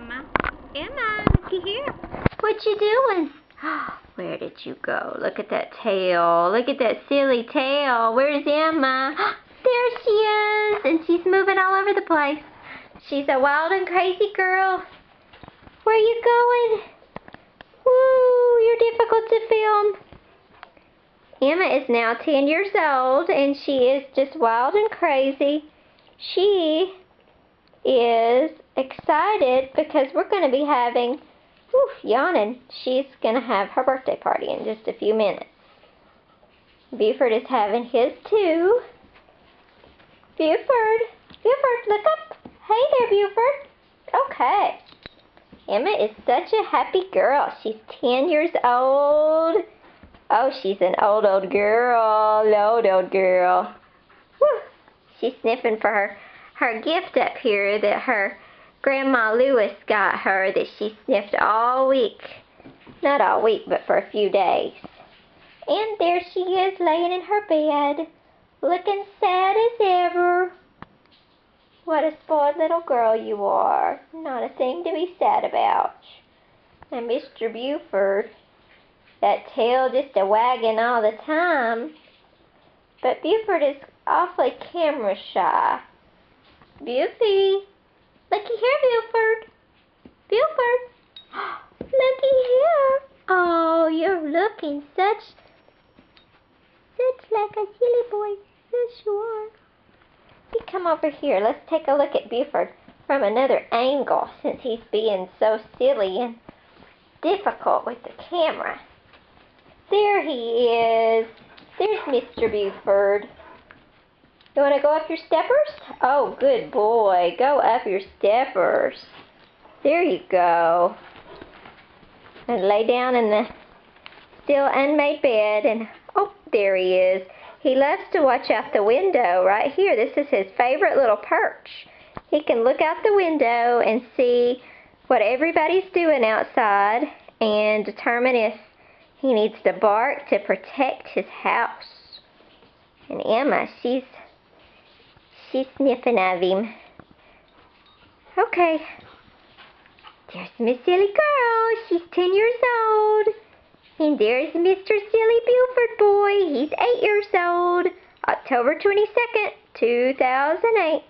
Emma. Emma, looky here. What you doing? Where did you go? Look at that tail. Look at that silly tail. Where's Emma? There she is. And she's moving all over the place. She's a wild and crazy girl. Where you going? Woo, you're difficult to film. Emma is now 10 years old, and she is just wild and crazy. She is excited because we're going to be having, yawning, she's going to have her birthday party in just a few minutes. Buford is having his too. Buford, look up. Hey there, Buford. Okay. Emma is such a happy girl. She's 10 years old. Oh, she's an old girl. Old girl. Woo. She's sniffing for her gift up here that her Grandma Lewis got her that she sniffed all week. Not all week, but for a few days. And there she is laying in her bed, looking sad as ever. What a spoiled little girl you are. Not a thing to be sad about. And Mr. Buford, that tail just a-wagging all the time. But Buford is awfully camera shy. Bufy, looky here, Buford. Buford, looky here. Oh, you're looking such like a silly boy. Yes, you are. You come over here. Let's take a look at Buford from another angle since he's being so silly and difficult with the camera. There he is. There's Mr. Buford. You want to go up your steppers? Oh, good boy. Go up your steppers. There you go. And lay down in the still unmade bed. And oh, there he is. He loves to watch out the window right here. This is his favorite little perch. He can look out the window and see what everybody's doing outside and determine if he needs to bark to protect his house. And Emma, she's sniffing at him. Okay. There's Miss Silly Girl. She's 10 years old. And there's Mr. Silly Buford Boy. He's 8 years old. October 22nd, 2008.